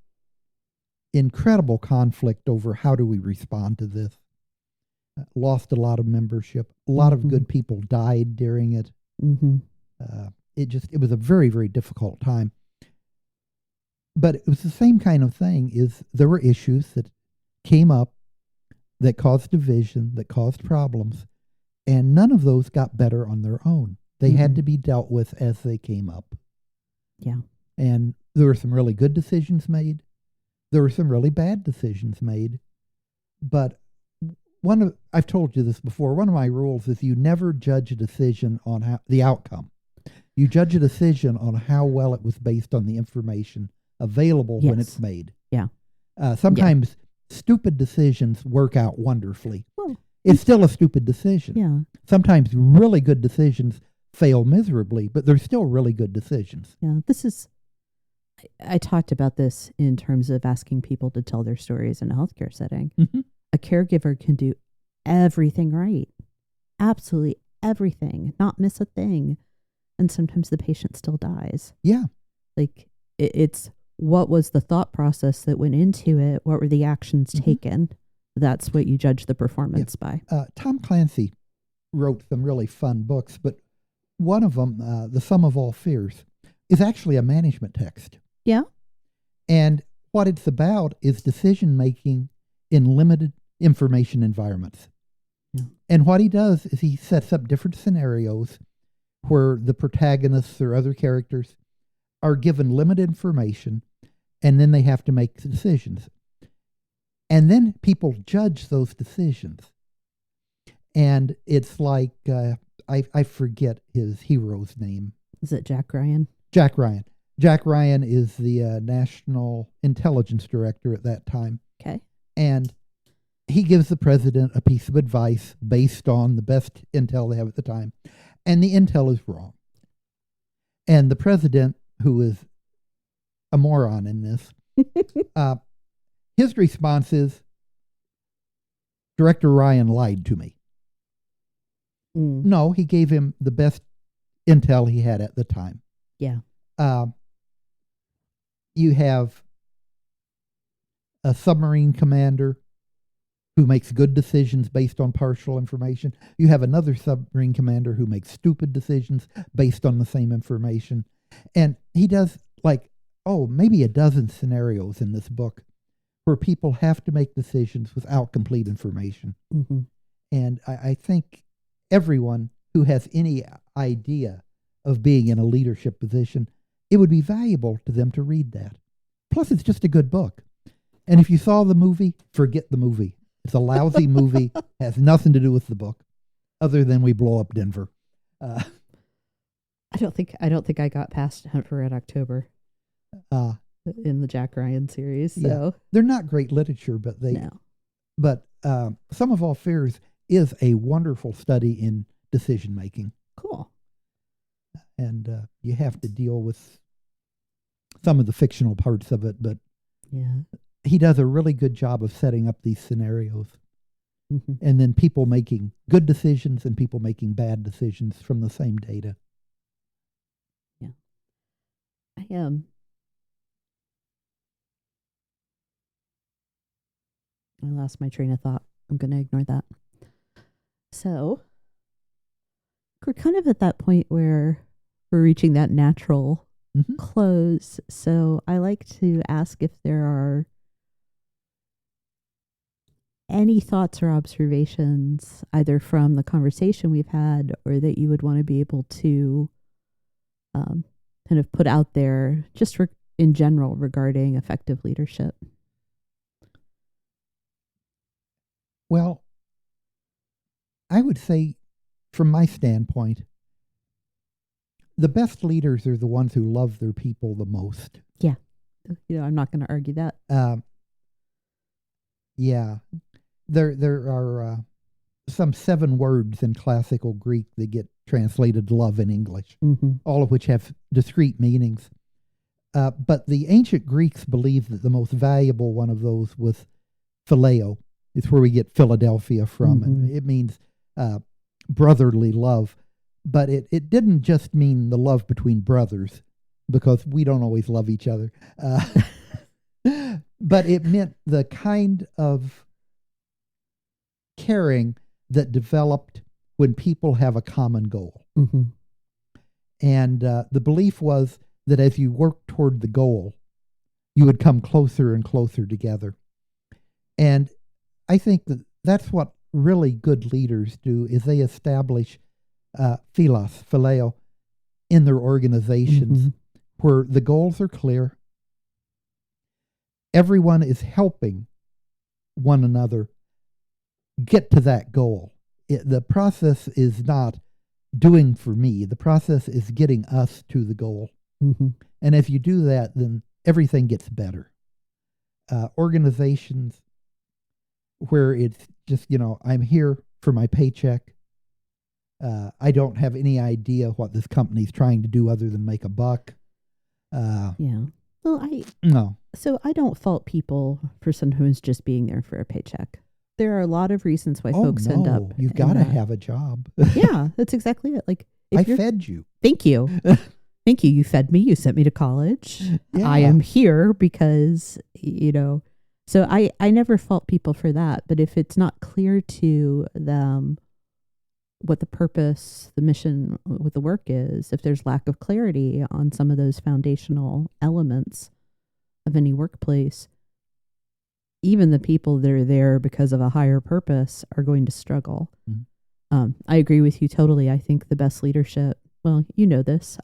incredible conflict over how do we respond to this. Lost a lot of membership. A lot of good people died during it. It was a very, very difficult time. But it was the same kind of thing. There were issues that came up that caused division, that caused problems, and none of those got better on their own. They had to be dealt with as they came up. Yeah. And there were some really good decisions made. There were some really bad decisions made. But I've told you this before, one of my rules is you never judge a decision on the outcome. You judge a decision on how well it was based on the information available when it's made. Yeah. Sometimes stupid decisions work out wonderfully. Well, it's still a stupid decision. Yeah. Sometimes really good decisions fail miserably, but they're still really good decisions. Yeah. I talked about this in terms of asking people to tell their stories in a healthcare setting. A caregiver can do everything right. Absolutely everything, not miss a thing. And sometimes the patient still dies. Yeah. Like it's what was the thought process that went into it? What were the actions taken? That's what you judge the performance by. Tom Clancy wrote some really fun books, but one of them, The Sum of All Fears, is actually a management text. Yeah. And what it's about is decision-making in limited information environments. Yeah. And what he does is he sets up different scenarios where the protagonists or other characters are given limited information, and then they have to make decisions. And then people judge those decisions. And it's like, I forget his hero's name. Is it Jack Ryan? Jack Ryan. Jack Ryan is the National Intelligence Director at that time. Okay. And he gives the president a piece of advice based on the best intel they have at the time. And the intel is wrong. And the president, who is a moron in this, his response is, Director Ryan lied to me. No, he gave him the best intel he had at the time. Yeah. You have a submarine commander who makes good decisions based on partial information. You have another submarine commander who makes stupid decisions based on the same information. And he does maybe a dozen scenarios in this book where people have to make decisions without complete information. And I think everyone who has any idea of being in a leadership position, it would be valuable to them to read that. Plus, it's just a good book. And if you saw the movie, forget the movie. It's a lousy movie, has nothing to do with the book, other than we blow up Denver. I don't think I got past Hunt for Red October in the Jack Ryan series. So yeah, they're not great literature, but Sum of All Fears is a wonderful study in decision making. Cool. and you have to deal with some of the fictional parts of it, but Yeah. he does a really good job of setting up these scenarios. Mhm. And then people making good decisions and people making bad decisions from the same data. I I lost my train of thought. I'm going to ignore that. So we're kind of at that point where we're reaching that natural Mhm. close. So I like to ask if there are any thoughts or observations, either from the conversation we've had or that you would want to be able to kind of put out there just in general regarding effective leadership. Well, I would say, from my standpoint, the best leaders are the ones who love their people the most. Yeah. I'm not going to argue that. Yeah. There are some 7 words in classical Greek that get translated love in English, all of which have discrete meanings. But the ancient Greeks believed that the most valuable one of those was phileo. It's where we get Philadelphia from, and it means brotherly love. But it didn't just mean the love between brothers, because we don't always love each other. But it meant the kind of caring that developed when people have a common goal. And the belief was that as you work toward the goal, you would come closer and closer together. And I think that that's what really good leaders do, is they establish phileo, in their organizations where the goals are clear. Everyone is helping one another get to that goal. The process is not doing for me. The process is getting us to the goal. And if you do that, then everything gets better. Organizations where it's just, I'm here for my paycheck. I don't have any idea what this company's trying to do other than make a buck. Yeah. Well, No. So I don't fault people for sometimes just being there for a paycheck. There are a lot of reasons why folks end up. You've got to have a job. Yeah, that's exactly it. Like, I fed you. Thank you. Thank you. You fed me. You sent me to college. Yeah. I am here because, so I never fault people for that. But if it's not clear to them what the purpose, the mission, what the work is, if there's lack of clarity on some of those foundational elements of any workplace, even the people that are there because of a higher purpose are going to struggle. I agree with you totally. I think the best leadership, well, you know this,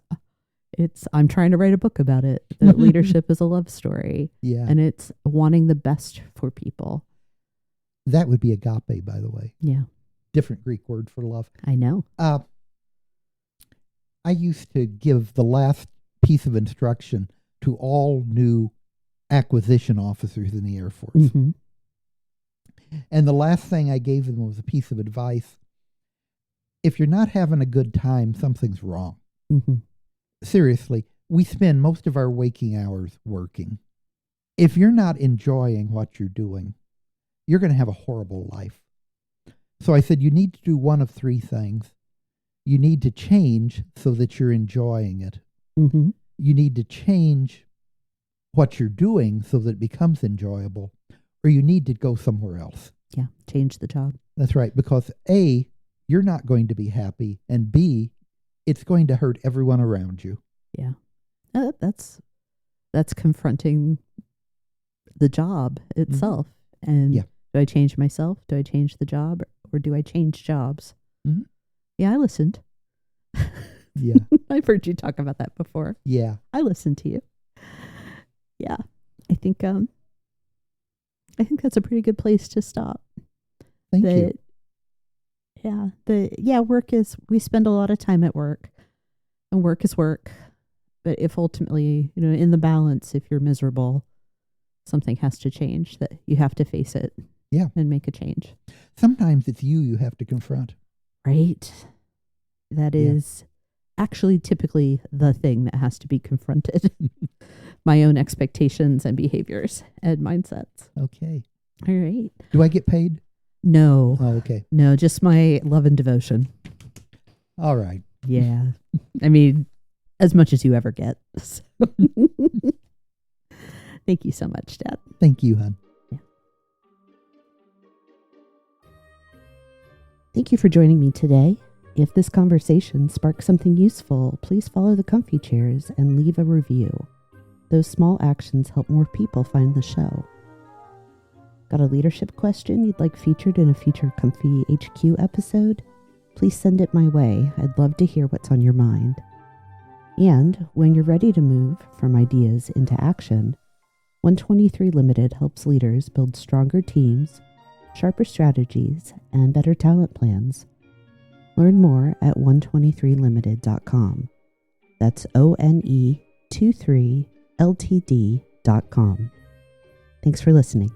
I'm trying to write a book about it, that leadership is a love story. Yeah. And it's wanting the best for people. That would be agape, by the way. Yeah. Different Greek word for love. I know. I used to give the last piece of instruction to all new acquisition officers in the Air Force. And the last thing I gave them was a piece of advice. If you're not having a good time, something's wrong. Seriously, we spend most of our waking hours working. If you're not enjoying what you're doing, you're going to have a horrible life. So I said, you need to do one of 3 things. You need to change so that you're enjoying it. You need to change what you're doing so that it becomes enjoyable, or you need to go somewhere else. Yeah, change the job. That's right, because A, you're not going to be happy, and B, it's going to hurt everyone around you. Yeah. That's confronting the job itself. And do I change myself? Do I change the job? Or do I change jobs? Yeah, I listened. Yeah. I've heard you talk about that before. Yeah. I listened to you. Yeah. I think that's a pretty good place to stop. Thank you. Yeah. We spend a lot of time at work, and work is work. But if ultimately, in the balance, if you're miserable, something has to change, that you have to face it. Yeah. And make a change. Sometimes it's you have to confront. Right. That is actually typically the thing that has to be confronted. My own expectations and behaviors and mindsets. Okay. All right. Do I get paid? No. Oh, okay. No, just my love and devotion. All right. Yeah. I mean, as much as you ever get. So. Thank you so much, Dad. Thank you, hon. Yeah. Thank you for joining me today. If this conversation sparks something useful, please follow the Comfy Chairs and leave a review. Those small actions help more people find the show. Got a leadership question you'd like featured in a future Comfy HQ episode? Please send it my way. I'd love to hear what's on your mind. And when you're ready to move from ideas into action, 123 Limited helps leaders build stronger teams, sharper strategies, and better talent plans. Learn more at 123limited.com. That's ONE23LTD.com. Thanks for listening.